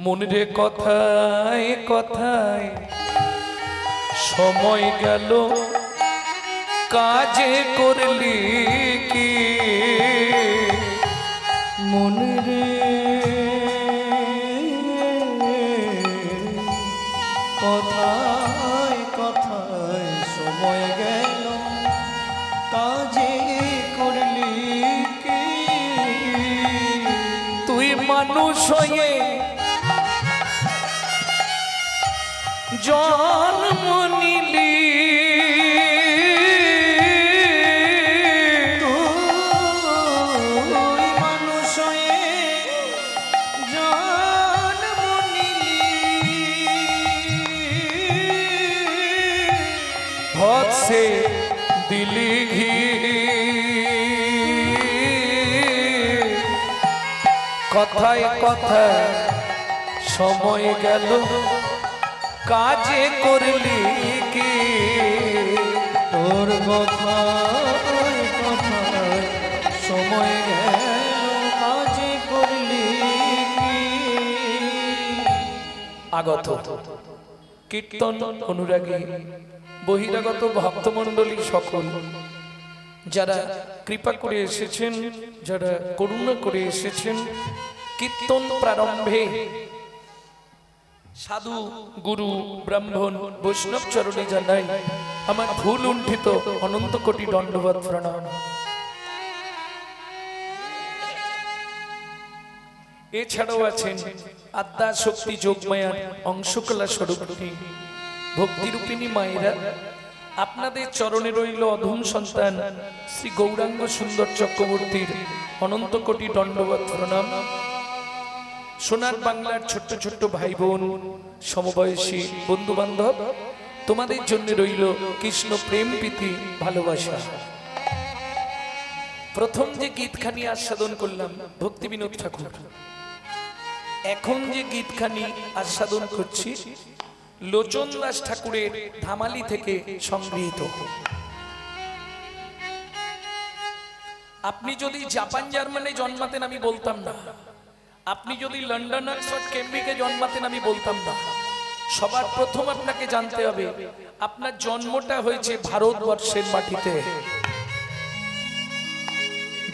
মনে কথায় কথায় সময় গেল কাজে করলি কি মনে রে কথায় কথায় সময় গেল কাজে করলি কি তুই মানুষ হয়ে জন্ম নিলি তুই মানুষ হয়ে জন্ম নিলি ভাত সে দিলি ঘি কথায় কথায় সময় গেল কাজে করলি কি তোর কথায় কথায় সময় গেল কাজে করলি কি আগত কীর্তন অনুরাগী বহিরাগত ভক্তমণ্ডলী সকল যারা কৃপা করে এসেছেন, যারা করুণা করে এসেছেন, কীর্তন প্রারম্ভে সাধু গুরু ব্রাহ্মণ বৈষ্ণব চরণে জানাই আমার ভুল উণ্ঠিত অনন্ত কোটি দণ্ডবত প্রণাম। এছাড়াও আছেন আদ্যা শক্তি যোগমায়ার অংশকলা স্বরূপিণী ভক্তিরূপিণী মায়েরা, আপনাদের চরণে রইল অধম সন্তান শ্রী গৌরাঙ্গ সুন্দর চক্রবর্তীর অনন্ত কোটি দণ্ডবত প্রণাম। সোনার বাংলার ছোট্ট ছোট্ট ভাই বোন সমবয়সী বন্ধু বান্ধব, তোমাদের জন্য রইল কৃষ্ণ প্রেম প্রীতি ভালোবাসা। প্রথম যে গীতখানি আস্বাদন করলাম ভক্তি বিনোদ ঠাকুর, এখন যে গীতখানি আস্বাদন করছি লোচন দাস ঠাকুরের ধামালি থেকে সংগৃহীত। আপনি যদি জাপান জার্মানে জন্মাতেন আমি বলতাম না, আপনি যদি লন্ডন অক্সফোর্ড কেমব্রিজে জন্মাতেন আমি বলতাম না। সবার প্রথম আপনাকে জানতে হবে আপনার জন্মটা হয়েছে ভারতবর্ষের মাটিতে।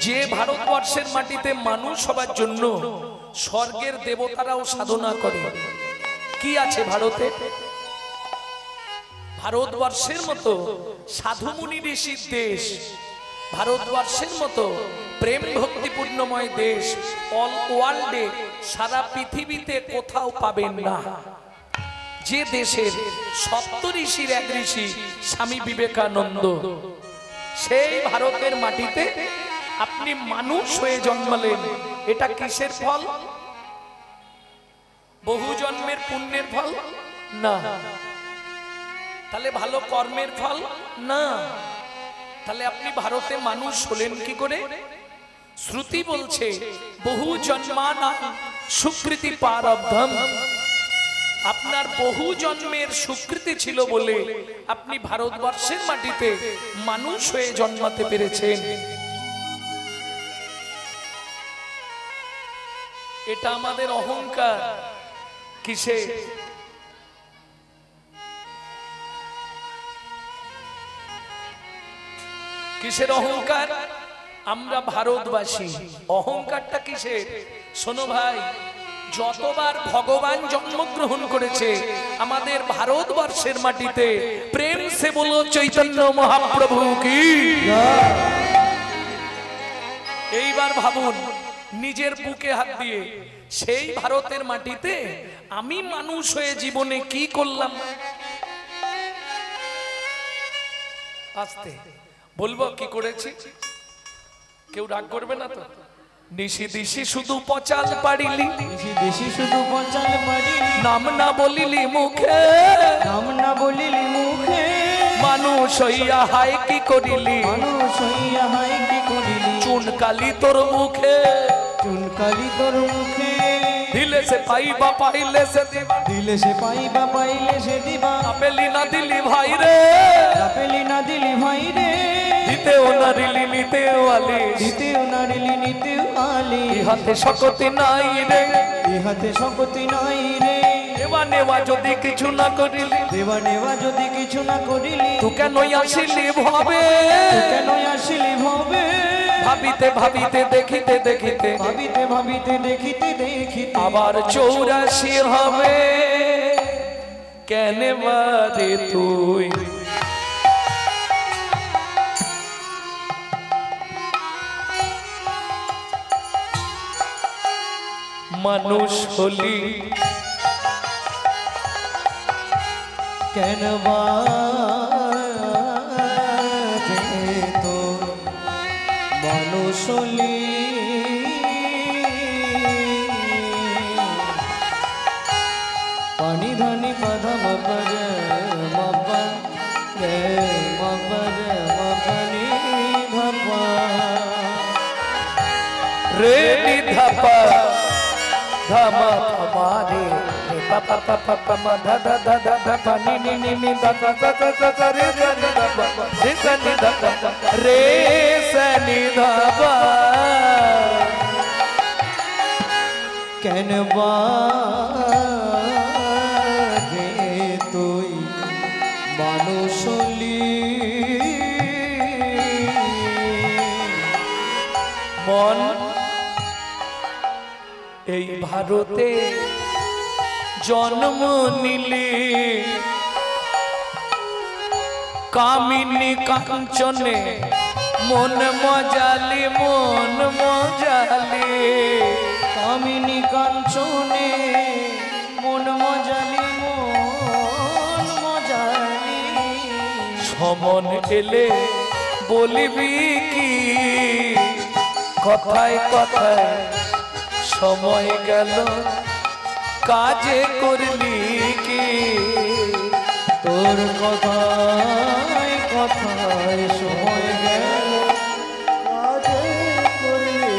যে ভারতবর্ষের মাটিতে মানুষ হবার জন্য স্বর্গের দেবতারাও সাধনা করে। কি আছে ভারতে? ভারতবর্ষের মতো সাধুমুনি ঋষির দেশ, ভারতবর্ষের মতো প্রেম ভক্তিপূর্ণময় দেশ অল ওয়ার্ল্ডে সারা পৃথিবীতে কোথাও পাবেন না। যে দেশের সপ্ত ঋষির এক ঋষি স্বামী বিবেকানন্দ, সেই ভারতের মাটিতে আপনি মানুষ হয়ে জন্মালেন। এটা কিসের ফল? বহু জন্মের পুণ্যের ফল না। তাহলে ভালো কর্মের ফল না। তাহলে আপনি ভারতে মানুষ হলেন কি করে? শ্রুতি বলছে বহু জন্মানাং সুকৃতি প্রারব্ধম। আপনার বহু জন্মের সুকৃতি ছিল বলে আপনি ভারতবর্ষের মাটিতে মানুষ হয়ে জন্মাতে পেরেছেন। এটা আমাদের অহংকার। কিসে? কিসের অহংকার? আমরা ভারতবাসী। অহংকারটা কিসের? শোনো ভাই, যতবার ভগবান জন্মগ্রহণ করেছে আমাদের ভারতবর্ষের মাটিতে, প্রেম সে বলো চৈতন্য মহাপ্রভু কি। এইবার ভাবুন নিজের বুকে হাত দিয়ে, সেই ভারতের মাটিতে আমি মানুষ হয়ে জীবনে কি করলাম? আস্তে বলবো কি করেছি, কেউ রাগ করবে না তো? নিশি দিশি শুধু পচাল পারিলি, নিশি দিশি শুধু পচাল পারিলি, নাম না বলিলি মুখে, নাম না বলিলি মুখে, মানুষ হইয়া হাই কি করিলি, মানুষ হইয়া হাই কি করিলি, চুনকালি তোর মুখে, চুনকালি তোর মুখে, দিলে সে পাইবা পাইলে সে দিবা, দিলে সে পাইবা পাইলে সে দিবা, আপেলি না দিলি ভাই রে, আপেলি না দিলি ভাই রে, দিতেও নারিলি নিতেও আলি দিতেও নারিলি নিতেও আলি ইহাতে শকতি নাই রে ইহাতে শক্তি নাই রে দেওয়া নেওয়া যদি কিছু না করিলি দেওয়া নেওয়া যদি কিছু না করিলি তু কেন আসিলি ভবে তুই কেন আসিলি ভবে ভাবিতে ভাবিতে দেখিতে দেখিতে ভাবিতে ভাবিতে দেখিতে দেখিতে আবার 84 হবে কেন বারে তুই মানুষ হলি কেন বাজে তো মানুষ হলি পানি ধানি পাধা মপর মপা রে মপর মপনি ধপা রে নিধাপা ধামা ধামারে রে পাপা পাপা পামা ধা ধা ধা ধা ধা পা নি নি নি নি ধা ধা ধা ধা ধা ধা রে রে নি ধা পা রে সা নি ধা পা রে সা নি ধা পা কেন বাজে তুই মানুষ হলি মন এই ভারতে জন্ম নিলি কামিনী কাঞ্চনে মন মজালি মন মজালি কামিনী কাঞ্চনে মন মজালি মন মজালি সমন এলে বলিবি কি কথায় কথায় সময় গেল কাজে করলি কি তোর কথায় কথায় সময় গেল কাজে করলি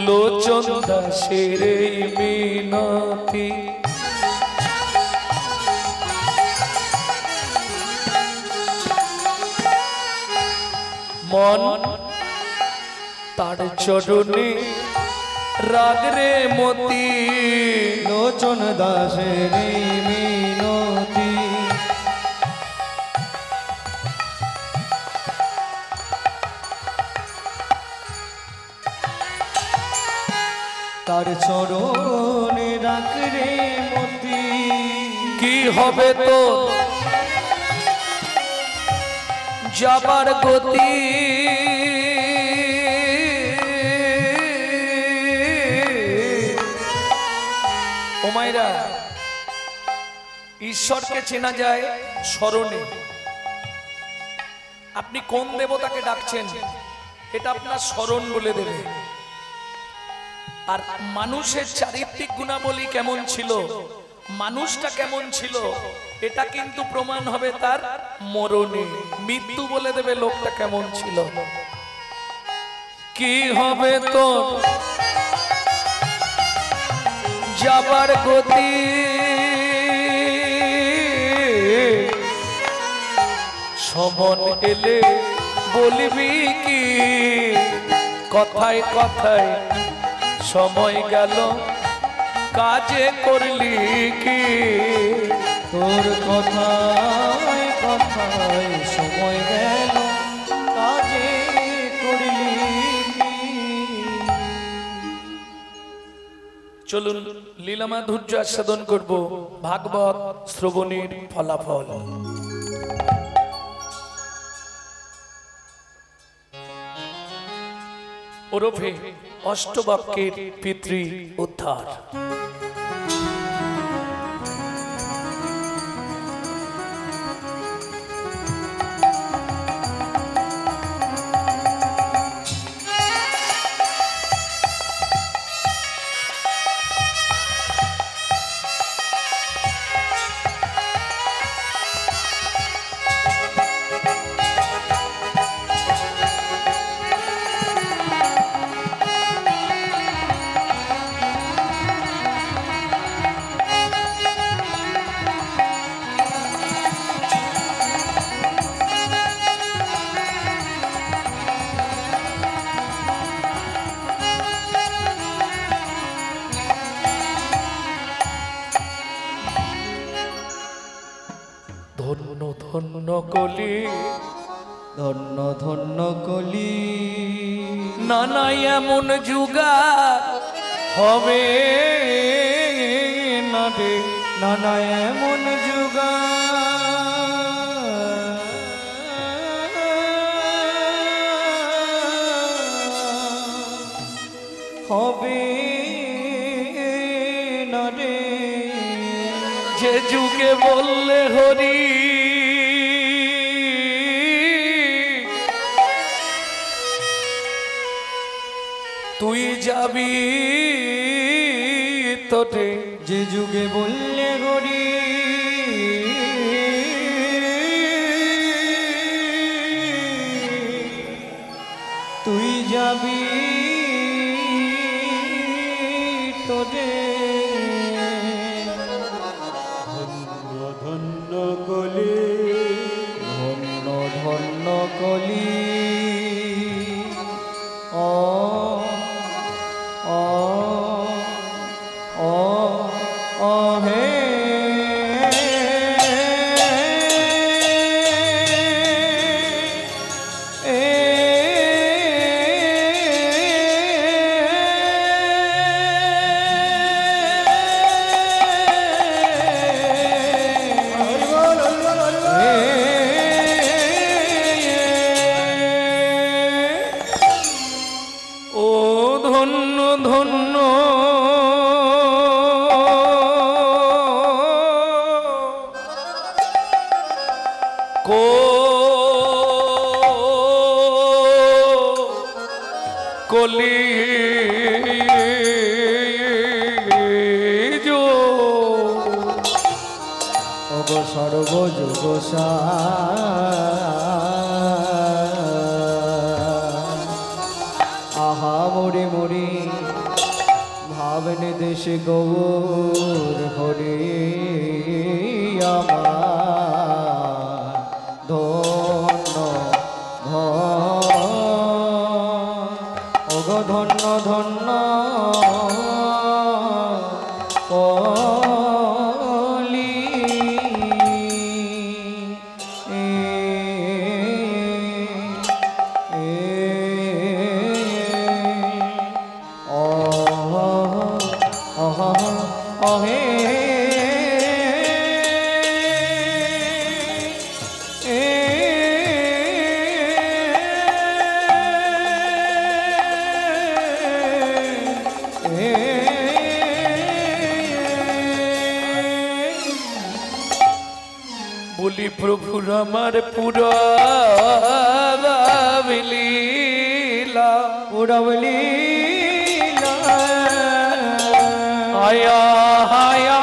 লোচন দাসের এই মিনতি মন তার চরণে রাগরে মতি লোচন দাসের এই মিনতি তার চরণে রাখ রে মতি কি হবে তো যাবার গতি ও মাইরা ঈশ্বরকে চেনা যায় স্মরণে আপনি কোন দেবতাকে ডাকছেন এটা আপনার স্মরণ বলে দেবে আর মানুষের চারিত্রিক গুণাবলী কেমন ছিল মানুষটা কেমন ছিল এটা কিন্তু প্রমাণ হবে তার মরণে মৃত্যু বলে দেবে লোকটা কেমন ছিল কি হবে তো যাবার গতি সমন এলে বলবি কি কথায় কথায় সময় গেল কাজে করলি কি তোর কথায় কথায় সময় গেল কাজে করলি কি চলুন লীলা মাধুর্য আস্বাদন করব ভাগবত শ্রবণের ফলাফল ওরফে অষ্টবাক্যের পিতৃ উদ্ধার ধন্য কলি ধন্য ধন্য কলি নানা এমন যুগা হবে না রে নানা এমন যুগা হবে না রে যে যুগে বললে হরি তুই যাবি তোটে যে যুগে বললে হরি তুই যাবি তোরে ধন্য ধন্য কলি ধন্য ধন্য কলি ও ও ও ও হে ও ধন্য ধন্য কলি অগ সর্ব যুগ আহা মরি মরি ভাবনে দেশে গৌর হরি আমার ধন্য অগ ধন্য ধন্য কলি অহে বলি প্রভুর আমার পুরা লীলা উড়াবলি আয়া আয়া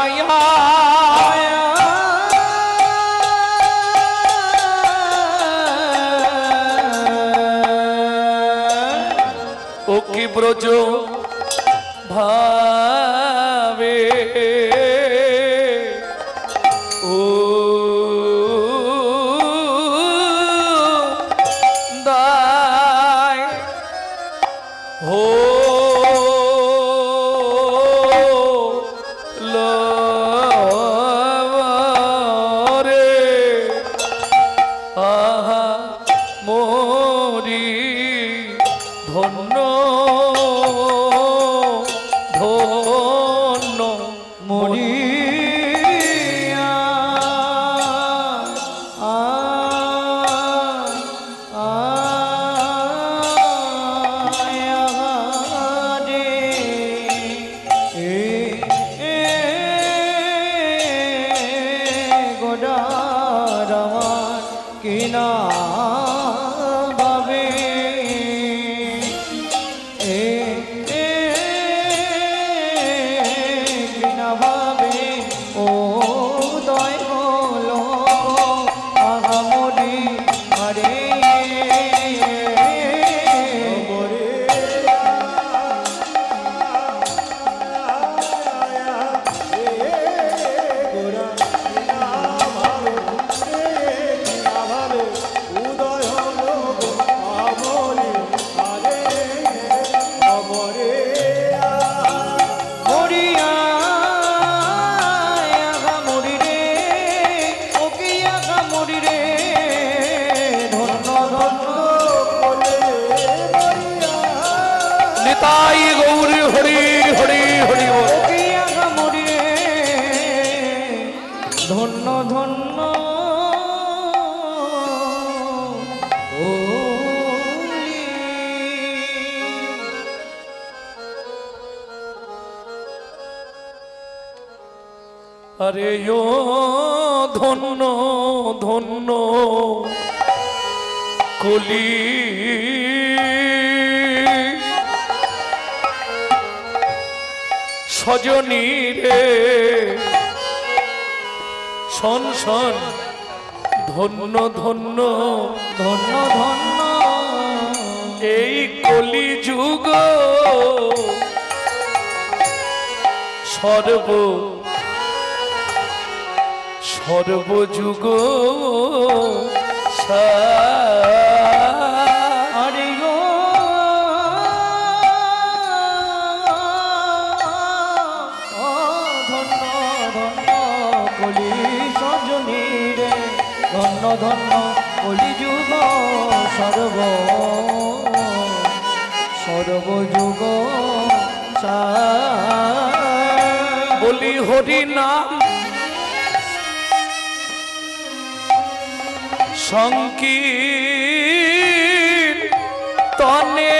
আয়া ও কি ব্রজ ভাবে ও দায় হো রে আহা মোরি ধন্য ধন্য মরি কিনা ভাবে কিনা ভাবে নিতাই গৌর হরি হরি হরি বল। ধন্য ধন্য আরে ও ধন্য ধন্য কলি সজনী রে শোন শোন ধন্য ধন্য ধন্য ধন্য এই কলি যুগ সর্ব সর্বযুগ আরে গো ধন্য ধন্য কলি সজনী রে ধন্য ধন্য কলি যুগ সর্বযুগ বলি হরি নাম সংকীর্তনে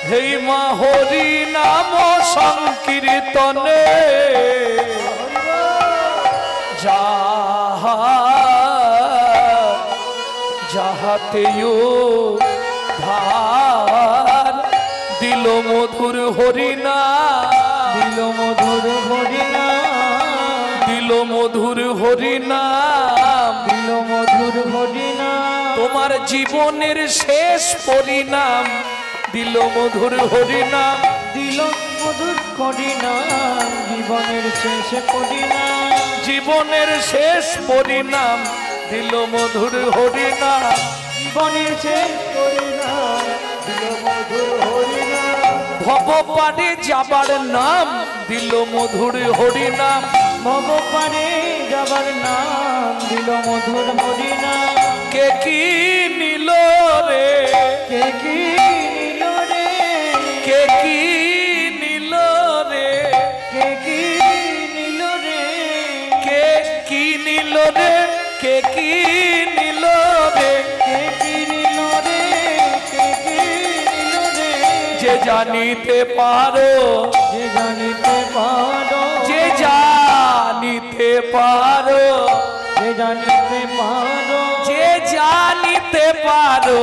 হে মা হরি নাম সংকীর্তনে যাহাতেও ধার দিল মধুর হরিনা দিল মধুর হরিনা দিল মধুর হরিনাম দিল মধুর হরিনাম তোমার জীবনের শেষ পরিণাম দিল মধুর হরিনাম দিল মধুর হরিনাম জীবনের শেষ পরিণাম জীবনের শেষ পরিণাম দিল মধুর হরিনাম জীবনের শেষ পরিণাম দিল মধুর হরিনাম ভব পারে যাবার নাম দিল মধুর হরিনাম ভব পারে যাবার নাম দিল মধুর হরিনাম কে কি নিল রে কে কি নিল রে কে কি নিল রে কে কি নিল রে কে কি নিল রে কে কি নিল রে কে কি নিল রে কে কি নিল রে যে জানিতে পারো যে জানিতে পারো যে জানিতে পারো যে জানিতে পারো যে জানিতে পারো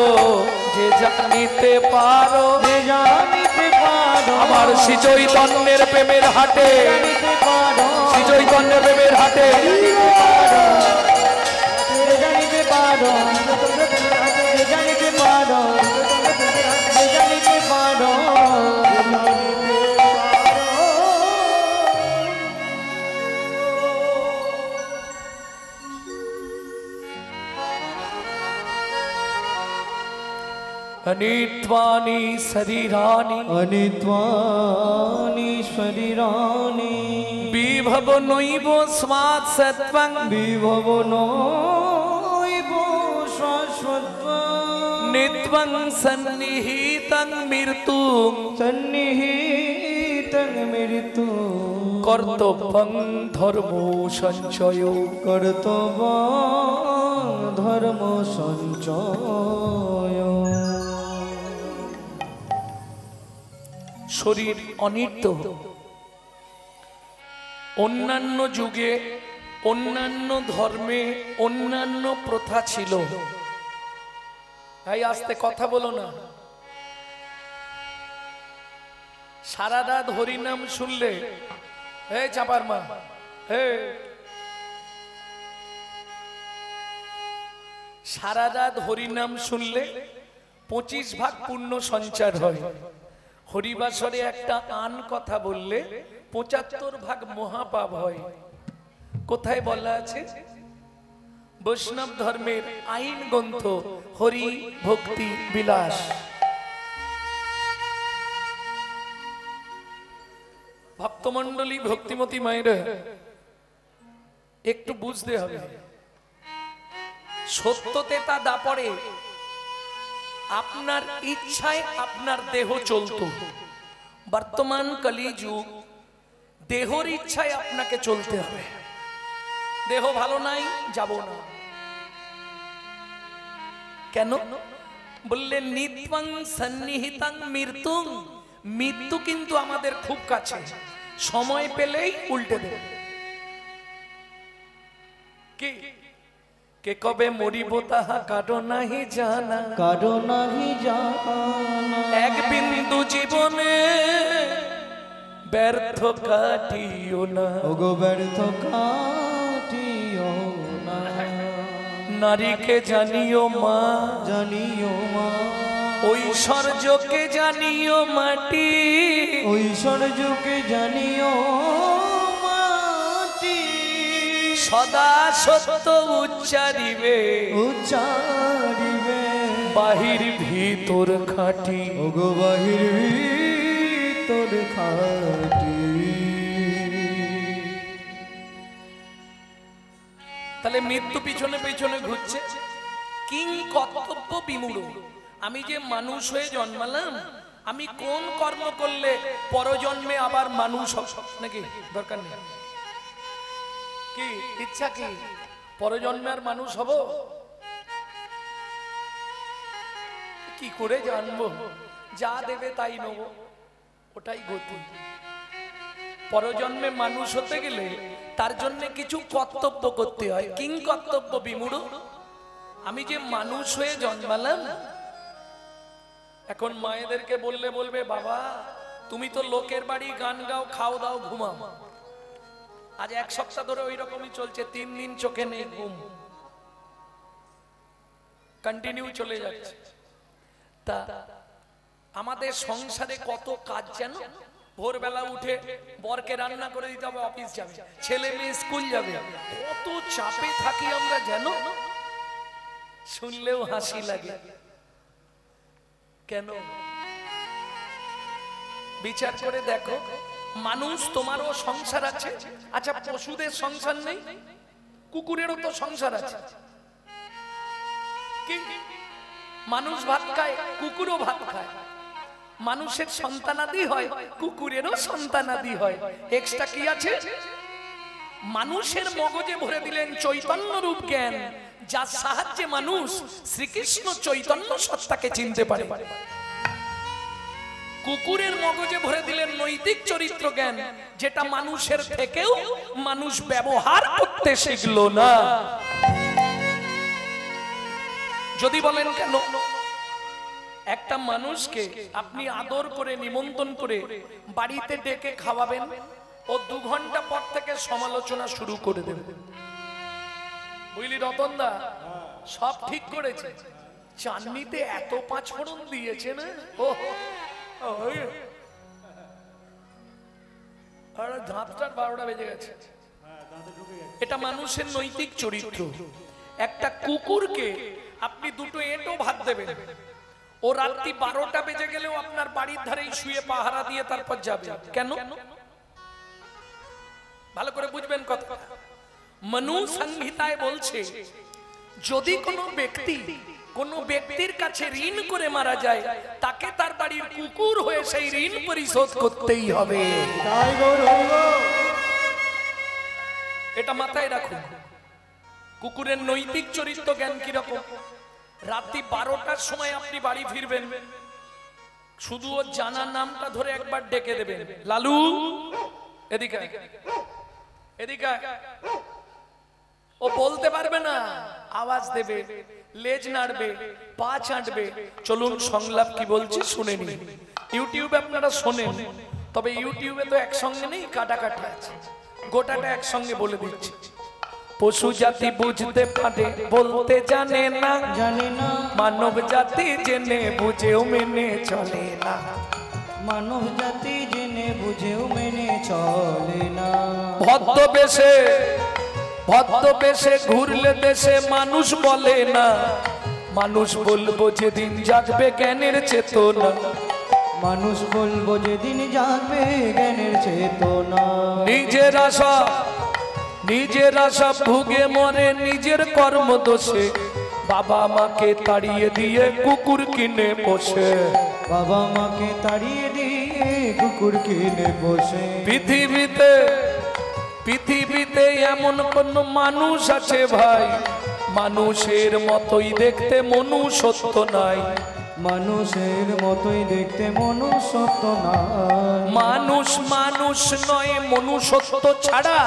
যে জানিতে পারো যে জানিতে পারো আমার শ্রী চৈতন্যের প্রেমের হাটে জানিতে পারো শ্রী চৈতন্যের প্রেমের হাটে যে জানিতে পারো যে জানিতে পারো যে জানিতে পারো अनित्वानि शरीराणि अनित्वानि शरीराणि विभव नैव स्मात् सत्वं विभवनोऽयव शाश्वतं नित्वं सन्निहितं मृत्युं सन्निहितं मृत्यु कर्तव्यं धर्मो सञ्चयो कर्तव्यं धर्म सञ्चय শরীর অনিত্য অন্যান্য যুগে অন্যান্য ধর্মে অন্যান্য প্রথা ছিল তাই আস্তে কথা বলো না সারা রাত হরিনাম শুনলে হে চাপার মা হে সারা রাত হরিনাম শুনলে 25 ভাগ পুণ্য সঞ্চার হয় হরিবাসরে একটা আন কথা বললে 75 ভাগ মহাপাপ হয় কোথায় বলা আছে বৈষ্ণব ধর্মের আইন গ্রন্থ হরি ভক্তি বিলাস ভক্তমণ্ডলী ভক্তিমতী মায়েরা একটু বুঝতে হবে সত্যতে তা দাপড়ে আপনার ইচ্ছায় আপনার দেহ চলতো। বর্তমান কলিযুগ, দেহর ইচ্ছায় আপনাকে চলতে হবে। দেহ ভালো নাই, যাব না। কেন? বললেন নিত্যং সন্নিহিতং মৃত্যুং, মৃত্যু কিন্তু আমাদের খুব কাছে, সময় পেলেই উল্টে দেবে। কি কে কবে মরিব তাহা কারো নাহি জানা, কারো নাহি জানা। এক বিন্দু জীবনে ব্যর্থ কাটিও না, ওগো ব্যর্থ কাটিও না। নারীকে জানিও মা, জানিও মা, ঐশ্বর্যকে জানিও মাটি, ঐশ্বর্যকে জানিও মাটি। সদা সত্য উচ্চারিবে, উচ্চারিবে বাহির ভিতর খাটি, ওগো বাহির ভিতর খাটি। তাহলে মৃত্যু পিছনে পিছনে ঘুরছে। কিং কর্তব্য বিমূঢ়, আমি যে মানুষ হয়ে জন্মালাম, আমি কোন কর্ম করলে পরজন্মে আবার মানুষ হব? নাকি দরকার নেই? কি ইচ্ছা কি পরজন্মে আর মানুষ হব? কি করে জানবো? যা দেবে তাই নেব, ওটাই গতি। পরজন্মে মানুষ হতে গেলে তার জন্য কিছু কর্তব্য করতে হয়। কিং কর্তব্য বিমূঢ়, আমি যে মানুষ হয়ে জন্মালাম। এখন মায়েদেরকে বললে বলবে, বাবা তুমি তো লোকের বাড়ি গান গাও, খাও দাও, ঘুমাও। আজ এক সপ্তাহ ধরে ওই রকমই চলছে, 3 দিন চোখে নেই ঘুম, কন্টিনিউ চলে যাচ্ছে। তা আমাদের সংসারে কত কাজ জানো? ভোরবেলা উঠে বরকে রান্না করে দিতে হবে, অফিস যাবে, ছেলে মেয়ে স্কুল যাবে, কত চাপে থাকি আমরা জানো? শুনলেও হাসি লাগে। কেন? বিচার করে দেখো, মানুষ, তোমারও সংসার আছে। আচ্ছা পশুদের সংসার নেই? কুকুরেরও তো সংসার আছে। কি মানুষ ভাত খায়, কুকুরও ভাত খায়। মানুষের সন্তানাদি হয়, কুকুরেরও সন্তানাদি হয়। এক্সট্রা কি আছে? মানুষের মগজে ভরে দিলেন চৈতন্য রূপ জ্ঞান, যার সাহায্যে মানুষ শ্রীকৃষ্ণ চৈতন্য সত্তাকে চিনতে পারে। কুকুরের মগজে ভরে দিলেন নৈতিক চরিত্র জ্ঞান, যেটা মানুষের থেকেও মানুষ ব্যবহার করতে শিখলো না। যদি বলেন কেন? একটা মানুষকে আপনি আদর করে নিমন্ত্রণ করে বাড়িতে ডেকে খাওয়াবেন, ও 2 ঘন্টা পর থেকে সমালোচনা শুরু করে দেবে। বুঝলি রতনদা, সব ঠিক করেছে, চাটনিতে এত 5 ফোড়ন দিয়েছে না, ও ধাঁতটার 12টা বেজে গেছে। এটা মানুষের নৈতিক চরিত্র। একটা কুকুরকে আপনি 2টো এঁটো ভাত দেবেন, ও রাত্রি 12টা বেজে গেলেও আপনার বাড়ির ধারেই শুয়ে পাহারা দিয়ে তারপর যাবে। কেন? ভালো করে বুঝবেন কথা। মনু সংহিতায় বলছে, যদি কোনো ব্যক্তির কাছে ঋণ করে মারা যায়, তাকে তার বাড়ির কুকুর হয়ে সেই ঋণ পরিশোধ করতেই হবে। এটা মাথায় রাখুন। কুকুরের নৈতিক চরিত্র জ্ঞান কিরকম? রাত্রি 12টার সময় আপনি বাড়ি ফিরবেন, শুধু ওর জানার নামটা ধরে একবার ডেকে দেবেন, লালু এদিকে এদিকে। ও বলতে পারবে না, আওয়াজ দেবে, লেজ নাড়বে, পা চাটবে। চলুন সংলাপ কি বলছি শুনে নিন। ইউটিউবে আপনারা শোনেন, তবে ইউটিউবে তো একসঙ্গে নেই, কাটাকাটি আছে। গোটাটা একসঙ্গে বলে দিচ্ছি। পশু জাতি বুঝতে পারে, বলতে জানে না, মানব জাতি জেনে বুঝেও মেনে চলে না। মানব জাতি জেনে বুঝেও মেনে চলে না। ভদ্রবেশে ঘুরলে দেশে মানুষ বলে না, মানুষ বলবো যেদিন জাগবে জ্ঞানের চেতনা। মানুষ বলবো যেদিন জাগবে জ্ঞানের চেতনা। নিজের আশা ভুগে মরে নিজের কর্ম দোষে, বাবা মাকে তাড়িয়ে দিয়ে কুকুর কিনে বসে, বাবা মাকে তাড়িয়ে দিয়ে কুকুর কিনে বসে। পৃথিবীতে এমন কোন মানুষ আছে ভাই, মানুষের মতোই দেখতে মনুষ্যত্ব নাই। মানুষের মতোই দেখতে মনুষ্যত্ব না। মানুষ নয়, মনুষ্যত্ব ছাড়া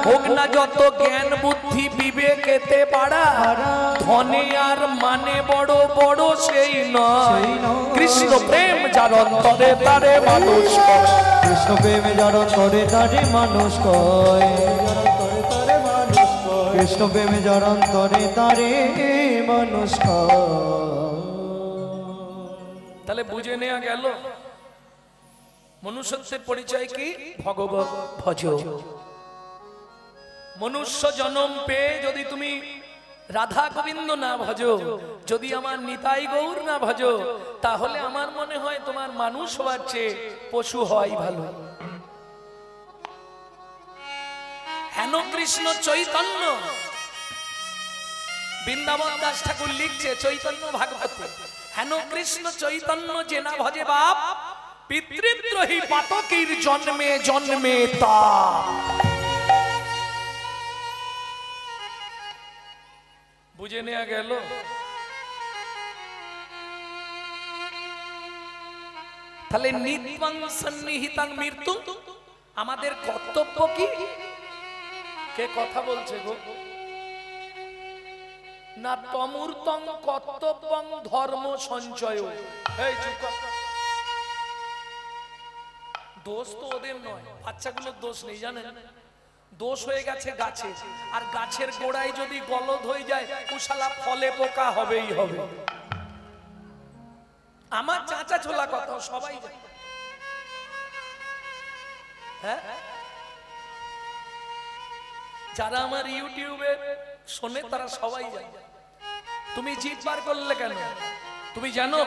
হোক না যত জ্ঞান বুদ্ধি বিবেকেতে বাড়া, ধনে আর মানে বড় বড় সেই নয়। কৃষ্ণ প্রেম যার অন্তরে তারে মানুষ কয়, কৃষ্ণ প্রেম যার অন্তরে তারে মানুষ কয়, কৃষ্ণ প্রেম যার অন্তরে তারে মানুষ কয়। তাহলে বুঝে নেওয়া গেল মনুষ্যত্বের পরিচয় কি? ভগবত ভজ। মনুষ্য জন্ম পেয়ে যদি তুমি রাধা গোবিন্দ না ভজো, যদি আমার নিতাই গৌর না ভজো, তাহলে আমার মনে হয় তোমার মানুষ হওয়ার চেয়ে পশু হওয়াই ভালো। হেন কৃষ্ণ চৈতন্য, বৃন্দাবন দাস ঠাকুর লিখছে চৈতন্য ভাগবতে, হেন কৃষ্ণ চৈতন্য যে না ভজে বাপ, পিতৃদ্রোহী পাতকীর জন্মে জন্মে তা। বুঝে নেওয়া গেল? তাহলে নিত্যং সন্নিহিতাং মৃত্যু, আমাদের কর্তব্য কি? কে কথা বলছে গো? না তমূর্তং কর্তব্যং ধর্ম সঞ্চয়। এই চুপ কর। দোষ তো ওদের নয়, বাচ্চাগুলোর দোষ নেই জানেন। দোষ হয়ে গেছে গাছে, আর গাছের গোড়ায় যদি গলদ হয়ে যায় কুশালা ফলে পোকা হবেই হবে। আমার চাচা ছোলা কথা সবাই জানে। হ্যাঁ, যারা আমার ইউটিউবে শোনে তারা সবাই জানে। তুমি জিভ বার করলে কেন? তুমি জানো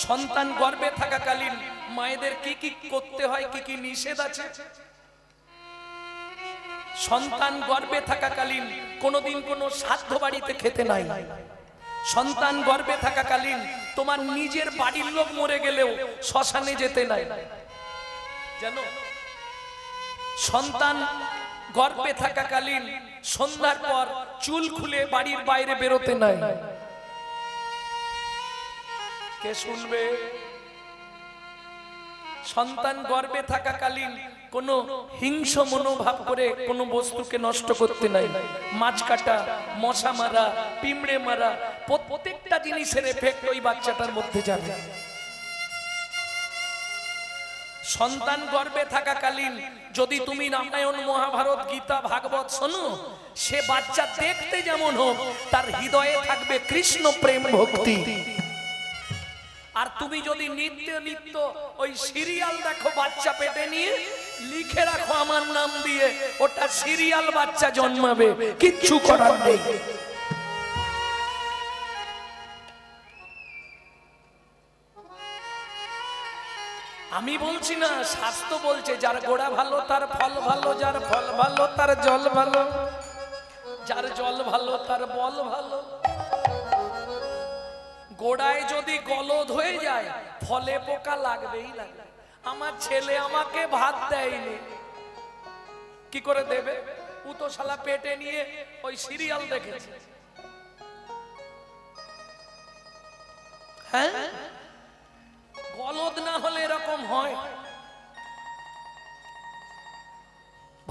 সন্তান গর্ভে থাকাকালীন মায়েদের কি কি করতে হয়, কি কি নিষেধ আছে? সন্তান গর্ভে থাকাকালীন কোনোদিন কোনো সাধ্য বাড়িতে খেতে নাই। সন্তান গর্ভে থাকাকালীন তোমার নিজের বাড়ির লোক মরে গেলেও শ্মশানে যেতে নাই জানো। সন্তান গর্ভে থাকাকালীন সন্ধ্যার পর চুল খুলে বাড়ির বাইরে বেরোতে নাই। কে শুনবে? সন্তান গর্ভে থাকাকালীন কোন হিংস্র মনোভাব করে কোন বস্তুকে নষ্ট করতে নাই। মাছ কাটা, মশা মারা, পিঁমড়ে মারা, প্রত্যেকটা জিনিসের এফেক্ট ওই বাচ্চাটার মধ্যে যাবে। সন্তান গর্ভে থাকাকালীন যদি তুমি রামায়ণ, মহাভারত, গীতা, ভাগবত শোনো, সে বাচ্চা দেখতে যেমন হোক তার হৃদয়ে থাকবে কৃষ্ণ প্রেম ভক্তি। আর তুমি যদি নিত্য নিত্য ওই সিরিয়াল দেখো বাচ্চা পেটে নিয়ে, লিখে রাখো আমার নাম দিয়ে, ওটা সিরিয়াল বাচ্চা জন্মাবে, কিচ্ছু করার নেই। আমি বলছি না, শাস্ত্র বলছে যার গোড়া ভালো তার ফল ভালো, যার ফল ভালো তার জল ভালো, যার জল ভালো তার বল ভালো। গোড়ায় যদি গলদ হয়ে যায় ফলে পোকা লাগবেই লাগবে। আমার ছেলে আমাকে ভাত দেয়নি, কি করে দেবে? ও তো শালা পেটে নিয়ে ওই সিরিয়াল দেখেছে। হ্যাঁ, গলদ না হলে এরকম হয়।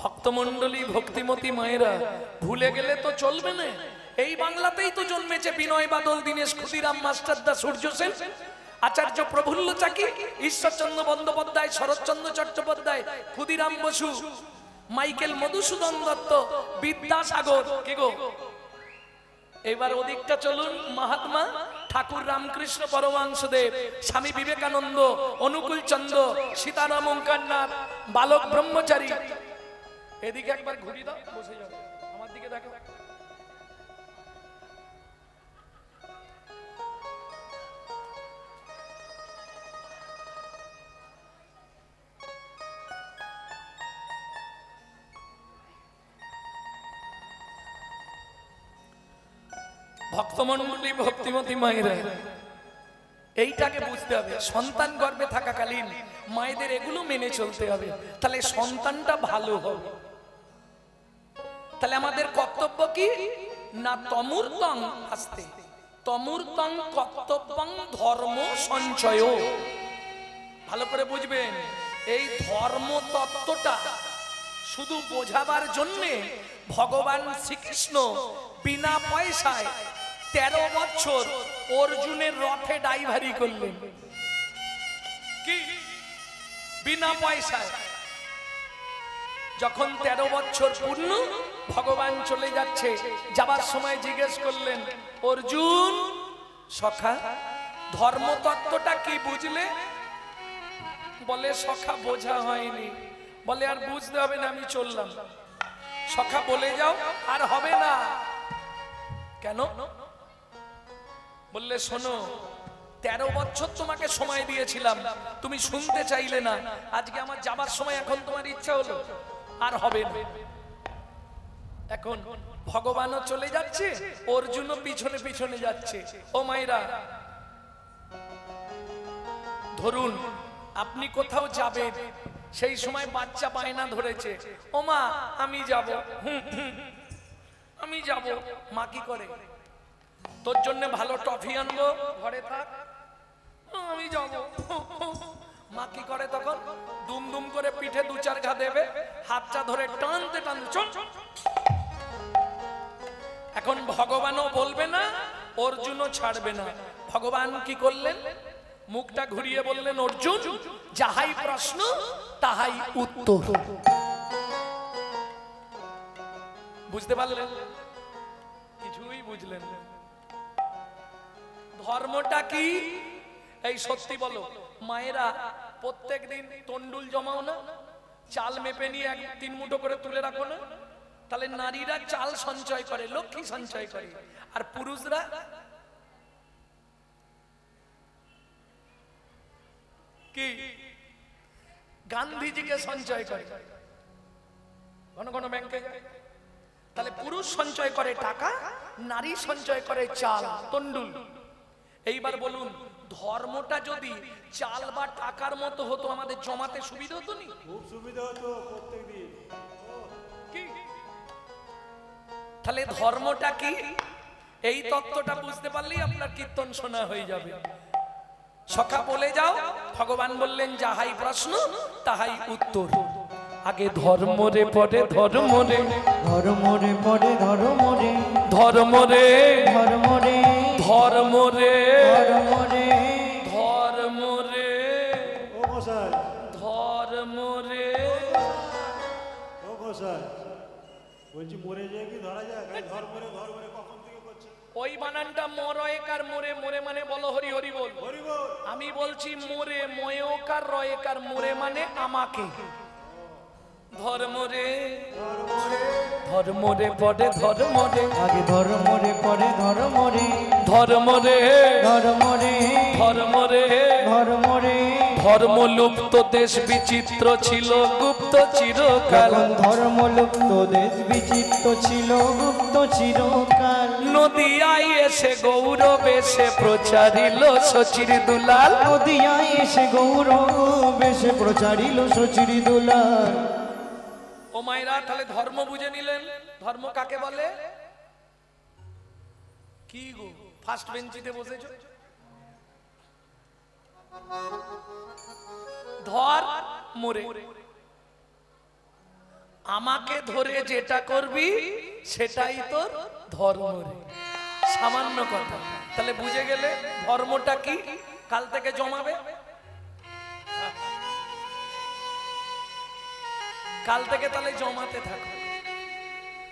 ভক্তমণ্ডলী, ভক্তিমতী মায়েরা, ভুলে গেলে তো চলবে না। এই বাংলাতেই তো জন্মেছে বিনয় বাদল, দীনেশ ক্ষুদিরাম, মাস্টারদা সূর্য সেন, আচার্য প্রফুল্ল চাকি, ঈশ্বরচন্দ্র বন্দ্যোপাধ্যায়, শরৎচন্দ্র চট্টোপাধ্যায়, ক্ষুদিরাম বসু, মাইকেল মধুসূদন দত্ত, বিদ্যাসাগর। কি গো, এবার ওদিকটা চলুন। মহাত্মা ঠাকুর রামকৃষ্ণ পরমহংসদেব, স্বামী বিবেকানন্দ, অনুকূল চন্দ্র, সীতারাম ওঙ্কারনাথ, বালক ব্রহ্মচারী। এদিকে একবার ঘুরি দাও, বসে যাও, আমার দিকে দেখো। ভক্তমণ্ডলী, ভক্তিমতী মায়েরা, এইটাকে বুঝতে হবে। সন্তান গর্ভে থাকাকালীন মায়েদের এগুলো মেনে চলতে হবে, তাহলে সন্তানটা ভালো হবে। তাহলে আমাদের কর্তব্য কি না, তমূর্তং আস্তে তমূর্তং কর্তব্যং ধর্ম সঞ্চয়। ভালো করে বুঝবেন, এই ধর্ম তত্ত্বটা শুধু বোঝাবার জন্যে ভগবান শ্রীকৃষ্ণ বিনা পয়সায় 13 বছর অর্জুনের রথে ড্রাইভারি করলেন। কি বিনা পয়সায়? যখন 13 বছর পূর্ণ, ভগবান চলে যাচ্ছে, যাবার সময় জিজ্ঞেস করলেন, অর্জুন সখা ধর্মতত্ত্বটা কি বুঝলে? বলে সখা বোঝা হয়নি। বলে আর বুঝতে হবে না, আমি চললাম। সখা বলে যাও, আর হবে না। কেন? বললে শোনো, 13 বছর তোমাকে সময় দিয়েছিলাম, তুমি শুনতে চাইলে না। আজকে আমার যাবার সময় এখন তোমার ইচ্ছা হলো, আর হবে না। এখন ভগবানও চলে যাচ্ছে, অর্জুনও পিছনে পিছনে যাচ্ছে। ও মায়েরা, ধরুন আপনি কোথাও যাবেন, সেই সময় বাচ্চা বায়না ধরেছে, ও মা আমি যাব, আমি যাব। মা কি করে? তোর জন্য ভালো টফি আনবো, ঘরে থাক, আমি যাব। মা কি করে তখন? দুম দুম করে পিঠে 2-4 ঘা দেবে, হাতটা ধরে টানতে টানতে চল। এখন ভগবানও বলবে না, অর্জুনও ছাড়বে না। ভগবান কি করলেন? মুখটা ঘুরিয়ে বললেন, অর্জুন যাহাই প্রশ্ন তাহাই উত্তর। বুঝতে পারলেন? কিছুই বুঝলেন না। ধর্মটা কি? এই সত্যি বলো মায়েরা, প্রত্যেকদিন তন্ডুল জমাও না? চাল মেপে নিয়ে 3 মুঠো করে তুলে রাখো না? তাহলে নারীরা চাল সঞ্চয় করে, লক্ষ্মী সঞ্চয় করে, আর পুরুষরা কি গান্ধীজিকে সঞ্চয় করে, ঘন ঘন ব্যাংকে যায়। তাহলে পুরুষ সঞ্চয় করে টাকা, নারী সঞ্চয় করে চাল, তন্ডুল। এইবার বলুন, ধর্মটা যদি চাল বা টাকার মতো হতো, আমাদের জমাতে সুবিধা হতো নি? খুব সুবিধা হতো প্রত্যেকদিন। কি? তাহলে ধর্মটা কি? এই তত্ত্বটা বুঝতে পারলেই আপনার কীর্তন শোনা হয়ে যাবে। সখা বলে যাও, ভগবান বললেন যাহাই প্রশ্ন তাহাই উত্তর। আগে ধর্ম রে পড়ে ধর্ম রে, ধর্ম রে পড়ে ধর্ম রে, ধর্ম রে ধর্ম রে, ধর্ম রে, ধর্ম রে, ধর্ম রে, ও গোসাই, ধর্ম রে। ও গোসাই, বলছি মরে যায় কি ধরা যায়? ধর্মরে ধর্মরে কখন থেকে করছে? ওই বানানটা মরয়কার মোরে, মোরে মানে বলো হরি হরি বল। হরি বল। আমি বলছি মোরে, ময়কার রয়কার, মোরে মানে আমাকে। ধর্ম রে, ধর্ম রে পড়ে ধর্ম রে, আগে ধর্ম রে পড়ে ধর্ম রে, ধর্ম রে, ধর্ম রে, ধর্ম রে, ধর্ম রে। ধর্ম লুপ্ত দেশ বিচিত্র ছিল গুপ্ত চিরকাল। তখন ধর্ম লুপ্ত দেশ বিচিত্র ছিল গুপ্ত চিরকাল। নদিয়ায় এসে গৌরব এসে প্রচারিল শচির দুলাল। নদিয়ায় এসে গৌরব এসে প্রচারিল শচির দুলাল। ও মায়েরা, তাহলে ধর্ম বুঝে নিলেন। ধর্ম কাকে বলে? কি গো ফার্স্ট বেঞ্চিতে বসেছো? ধর মোরে, আমাকে ধরে যেটা করবি সেটাই তোর ধর্ম রে। সামান্য কথা। তাহলে বুঝে গেলে ধর্মটা কি? কাল থেকে জমাবে, কাল থেকে তাহলে জমাতে থাকো।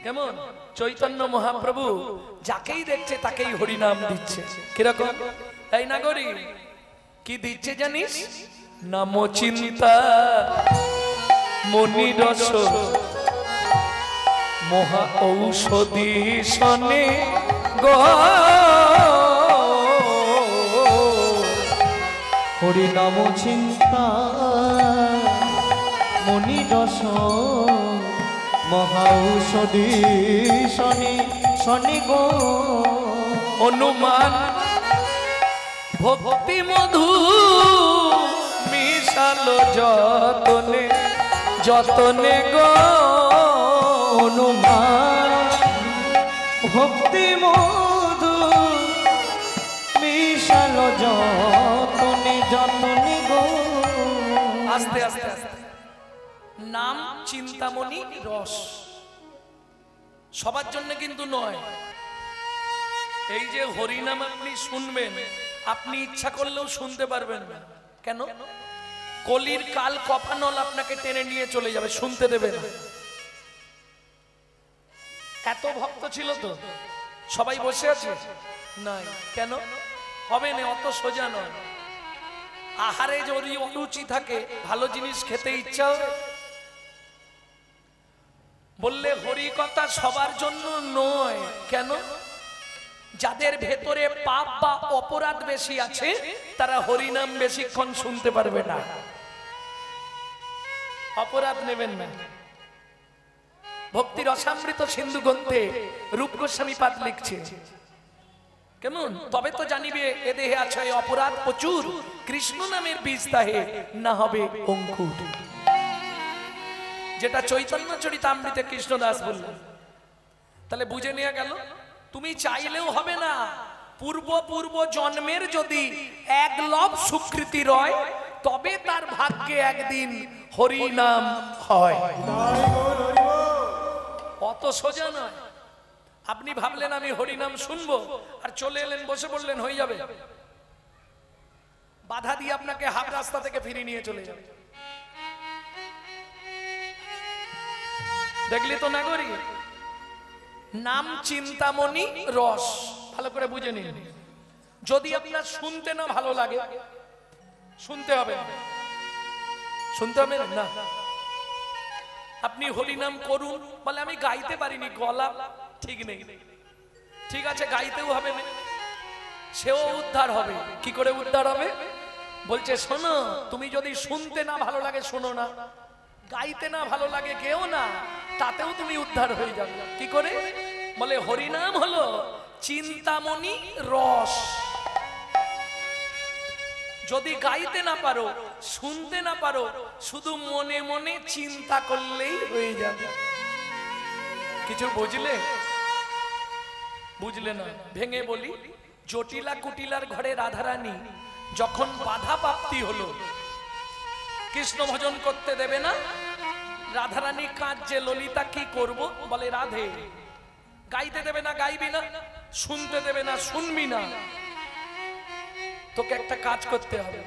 কেমন? চৈতন্য মহাপ্রভু যাকেই দেখছে তাকেই হরিনাম দিচ্ছে। কিরকম? এই নাগরী কি দিচ্ছে জানিস? নাম চিন্তা মনি রস মহা ঔষধি শনে গো। হরিনাম চিন্তা মনি রস মহা ঔষধি শনি শনি গো। অনুমান ভক্তি মধু মিশালো যতনে যতনে গো অনুমান ভক্তি মধু মিশালো যতনে যতনে গো। আস্তে আস্তে আস্তে নাম চিন্তামণি রস সবার জন্য কিন্তু নয়। এই যে হরিনাম আপনি শুনবেন, আপনি ইচ্ছা করলেও শুনতে পারবেন না। কেন? কলির কাল কপানল আপনাকে টেনে নিয়ে চলে যাবে, শুনতে দেবে না। এত ভক্ত ছিল তো সবাই বসে আছে নাই, কেন হবে না? অত সোজা নয়। আহারে যদি অরুচি থাকে, ভালো জিনিস খেতে ইচ্ছা হবে? বললে হরি কথা সবার জন্য নয়। কেন? যাদের ভেতরে পাপ বা অপরাধ বেশি আছে তারা হরিনাম বেশিক্ষণ শুনতে পারবে না। অপরাধ নেবেন না। ভক্তির রসামৃত সিন্ধু গ্রন্থে রূপ গোস্বামী পাদ লিখছে কেমন? তবে তো জানিবে এ দেহে আছে অপরাধ প্রচুর, কৃষ্ণ নামের বীজ তাহে না হবে অঙ্কুর। যেটা চৈতন্য চরিতামৃতে কৃষ্ণদাস বললেন। তাহলে বুঝে নেওয়া গেল, তুমি চাইলেও হবে না। পূর্ব পূর্ব জন্মের যদি এক লব সুকৃতি রয়, তবে তার ভাগ্যে একদিন হরি নাম হয়। অত সোজা নয়। আপনি ভাবলেন আমি হরি নাম শুনবো আর চলে এলেন, বসে পড়লেন, হয়ে যাবে? বাধা দিয়ে আপনাকে হাফ রাস্তা থেকে ফিরিয়ে নিয়ে চলে যাবে। দেখলি তো নাগরি, নাম চিন্তামণি রস। ভালো করে বুঝে নিন। যদি আপনার শুনতে না ভালো লাগে, শুনতে হবে না। শুনতে হবে না। আপনি হরিনাম করুন, বলে আমি গাইতে পারিনি, গলা ঠিক নেই। ঠিক আছে, গাইতেও হবে না, সেও উদ্ধার হবে। কি করে উদ্ধার হবে? বলছে শোনো, তুমি যদি শুনতে না ভালো লাগে শোনো না, গাইতে না ভালো লাগে গেও না, তাতেও তুমি উদ্ধার হয়ে যাবে। কি করে? বলে হরিনাম হলো চিন্তামণি রস। যদি গাইতে না পারো, শুনতে না পারো, শুধু মনে মনে চিন্তা করলেই হয়ে যাবে। কিছু বুঝলে? বুঝলে না? ভেঙে বলি, জটিলা কুটিলার ঘরে রাধারানী যখন বাধা প্রাপ্তি হলো, কৃষ্ণ ভজন করতে দেবে না, রাধারানী কাঁদছে, ললিতা কি করব? বলে রাধে, গাইতে দেবে না, গাইবি না, শুনতে দেবে না, শুনবি না, তোকে একটা কাজ করতে হবে।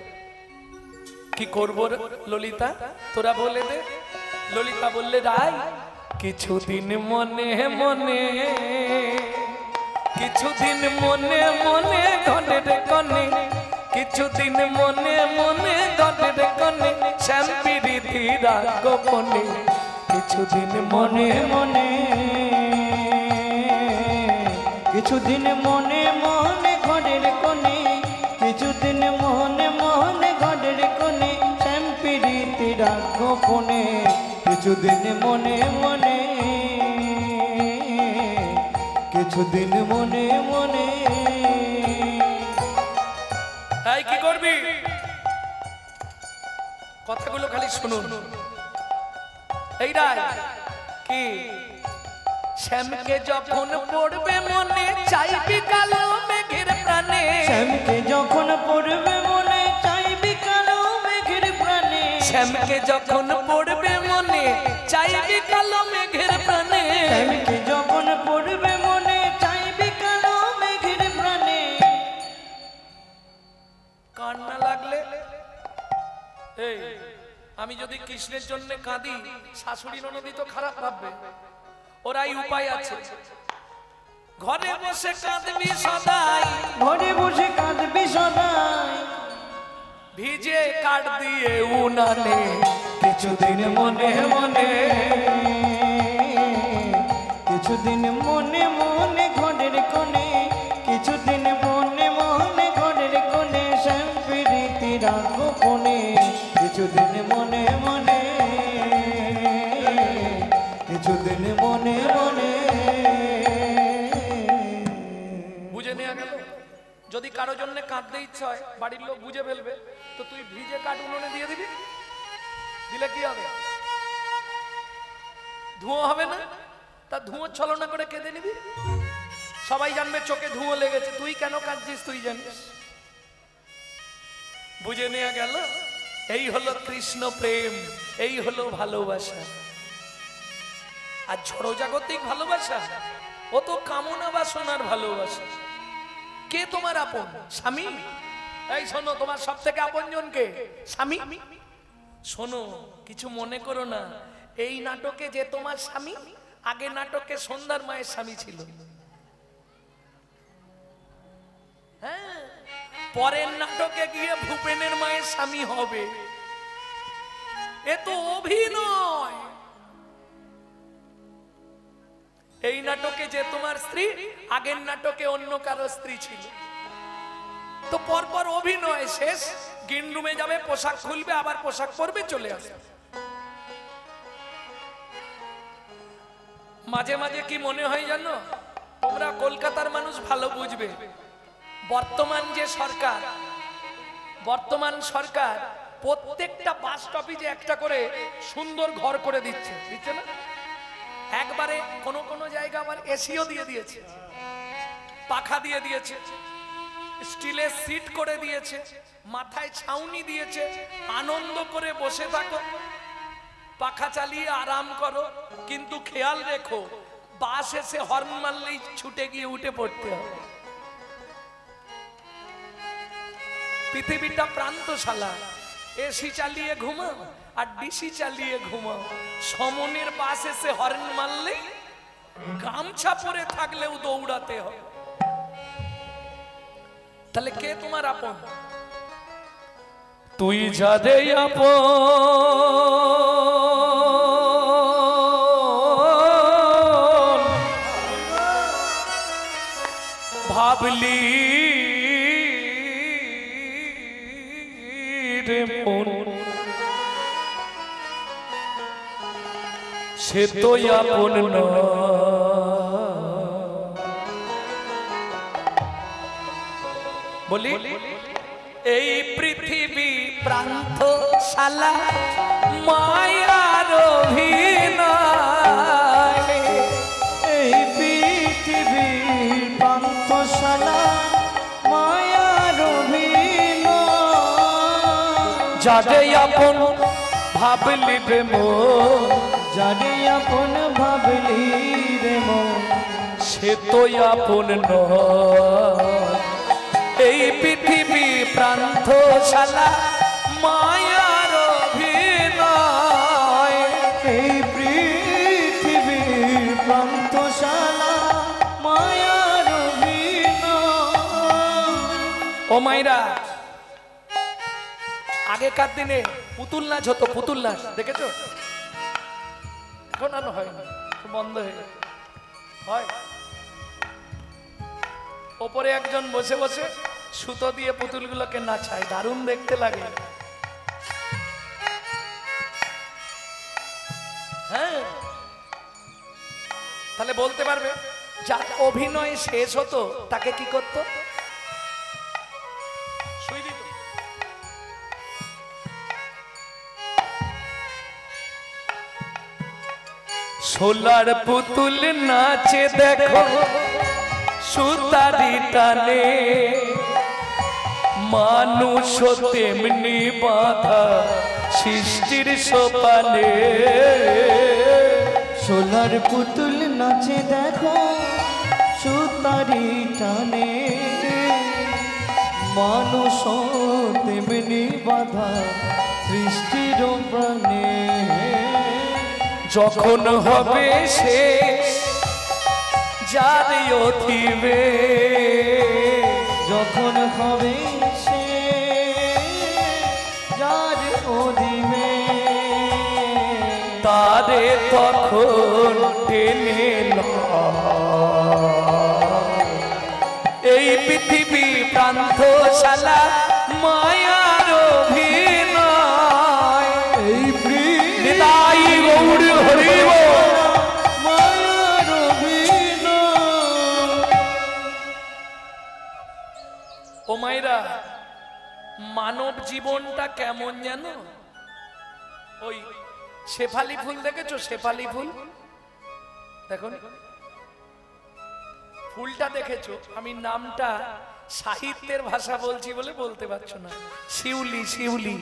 কি করব ললিতা, তোরা বলে দে। ললিতা বললে রাই, কিছুদিন মনে মনে, কিছুদিন মনে মনে ঘনের কনে, কিছুদিন মনে মনে ঘনের কনে, শ্যাম প্রীতি রাগ গোপনে, কিছুদিন মনে মনে, কিছুদিন মনে মনে ঘরের কোণে, কিছুদিন মনে মনে ঘরের কোণে, শ্যাম প্রীতি রাগ গোপনে, কিছুদিন মনে মনে, কিছুদিন মনে মনে। এই কি করবি? কথাগুলো খালি শুনুন। এইটাই কি? শ্যামকে যখন পড়বে মনে, চাইবি কালো মেঘের প্রাণে, শ্যামকে যখন পড়বে মনে, চাইবি কালো মেঘের প্রাণে, শ্যামকে যখন পড়বে মনে, চাইবি কালো মেঘের প্রাণে, শ্যামকে যখন পড়বে মনে, চাইবি কালো মেঘের প্রাণে। কান্না লাগলে, এই আমি যদি কৃষ্ণের জন্য কাঁদি, শাশুড়ি ননদি তো খারাপ ভাববে। ওরাই উপায় আছে। ঘরে বসে কাঁদবি সদাই, ঘরে বসে কাঁদবি সদাই, ভিজে কাঠ দিয়ে উনানে, কিছুদিন মনে মনে, কিছুদিন মনে মনে ঘরের কোণে, কিছুদিন মনে মনে ঘরের কোণে, শ্যাম প্রীতি রাগ গোপনে, কিছুদিন মনে মনে, কিছুদিন মনে মনে। বুঝে নেওয়া গেল? কারোর জন্য কাঁদতে ইচ্ছা হয়, বাড়ির লোক বুঝে ফেলবে, তো তুই ভিজে কাঠ উনুনে দিয়ে দিবি, দিলে কি হবে? ধুঁয়ো হবে না? তা ধুঁয়ো ছলনা করে কেঁদে নিবি, সবাই জানবে চোখে ধুঁয়ো লেগেছে, তুই কেন কাঁদছিস তুই জানিস। বুঝে নেওয়া গেল। এই হলো কৃষ্ণ প্রেম, এই হলো ভালোবাসা। আর জড়জাগতিক ভালোবাসা ও তো কামনা বাসনার ভালোবাসা। কে তোমার আপন? স্বামী। এই শোনো, তোমার সব থেকে আপনজন কে? স্বামী। শোনো, কিছু মনে করো না, এই নাটকে যে তোমার স্বামী, আগে নাটকে সন্ধ্যার মায়ের স্বামী ছিল। হ্যাঁ, পরের নাটকে গিয়ে ভূপেনের মায়ের স্বামী হবে। এ তো অভিনয়। এই নাটকে যে তোমার স্ত্রী, আগের নাটকে অন্য কারো স্ত্রী ছিল। তো পরপর অভিনয় শেষ, গ্রিন রুমে যাবে, পোশাক খুলবে, আবার পোশাক পরবে, চলে আসবে। মাঝে মাঝে কি মনে হয় জানো, তোমরা কলকাতার মানুষ ভালো বুঝবে, বর্তমান সরকার প্রত্যেকটা বাস স্টপেজে একটা করে সুন্দর ঘর করে দিচ্ছে না? একবারে কোন কোন জায়গা আবার এসিও দিয়ে দিয়েছে, পাখা দিয়ে দিয়েছে, স্টিলের সিট করে দিয়েছে, মাথায় ছাউনি দিয়েছে। আনন্দ করে বসে থাকো, পাখা চালিয়ে আরাম করো, কিন্তু খেয়াল রেখো বাস এসে হর্ন মারলেই ছুটে গিয়ে উঠে পড়তে হবে। পৃথিবীটা প্রান্তশালা, এসি চালিয়ে ঘুমাও আর ডিসি চালিয়ে ঘুমাও। সমনের বাস এসে হর্ন মারলেই গামছা পরে থাকলেও দৌড়াতে হবে। তাহলে কে তোমার আপন? তুই যাদে আপন ভাবলি রে মন, সে তো আপন না। বলি, এই পৃথিবী প্রান্তশালা মায়ার অভিনয়, এই পৃথিবী প্রান্তশালা মায়ার অভিনয়। যাদে আপন ভাবলি রে মন, যারে আপন ভাবলি রে মন, সে তো আপন নয়। এই পৃথিবী প্রান্তশালা মায়ার অভিনয়, এই পৃথিবী প্রান্তশালা মায়ার অভিনয়। ও মাইরা, আগেকার দিনে পুতুল নাচ হতো, পুতুল নাচ দেখেছো? এখন আর হয় না, বন্ধ হয়ে গেছে। হয় ওপরে একজন বসে বসে সুতো দিয়ে পুতুলগুলোকে নাচায়, দারুণ দেখতে লাগে। হ্যাঁ, তাহলে বলতে পারবে যার অভিনয় শেষ হতো তাকে কি করতো? শুই দিত। সোলার পুতুল নাচে দেখো সুতারি টানে, মানুষ তেমনি বাধা সৃষ্টির সোপানে। সোলার পুতুল নাচে দেখো সুতারি টানে, মানুষ তেমনি বাধা সৃষ্টির প্রাণে। যখন হবে শেষ যার অথিবে, যখন হবে সে যার অধিবে, তারে তখন টেনে লয়। এই পৃথিবী প্রান্তশালা মায়ার অভিনয়, এই নিতাই গৌর হরি বল। মায়ার অভিনয়। ও মায়েরা, মানব জীবনটা কেমন জানো? ওই শেফালি ফুল দেখেছো? শেফালি ফুল দেখো, ফুলটা দেখেছো? আমি নামটা সাহিত্যের ভাষা বলছি বলে বলতে পারছো না। শিউলি, শিউলি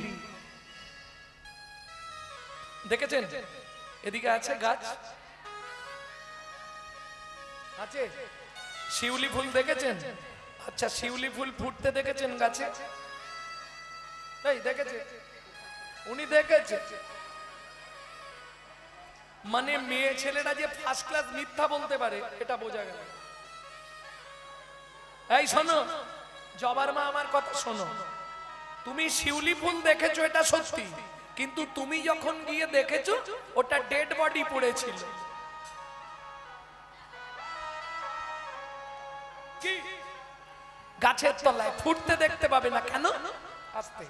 দেখেছেন? এদিকে আছে গাছ, আছে শিউলি ফুল দেখেছেন? আচ্ছা, শিউলি ফুল ফুটতে দেখেছেন গাছে? এই দেখেছে, উনি দেখেছে। মানে মেয়ে ছেলেরা যে ফার্স্ট ক্লাস মিথ্যা বলতে পারে এটা বোঝা গেল। এই শোনো জবার মা, আমার কথা শোনো। তুমি শিউলি ফুল দেখেছো এটা সত্যি, কিন্তু তুমি যখন গিয়ে দেখেছো ওটা ডেড বডি পড়েছিল। কি গাছের তলায় ফুটতে দেখতে পাবে না কেন? আস্তে।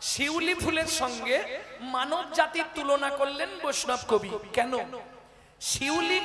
শিউলি ফুলের সঙ্গে মানব জাতির তুলনা করলেন বৈষ্ণব কবি। কেন? শিউলি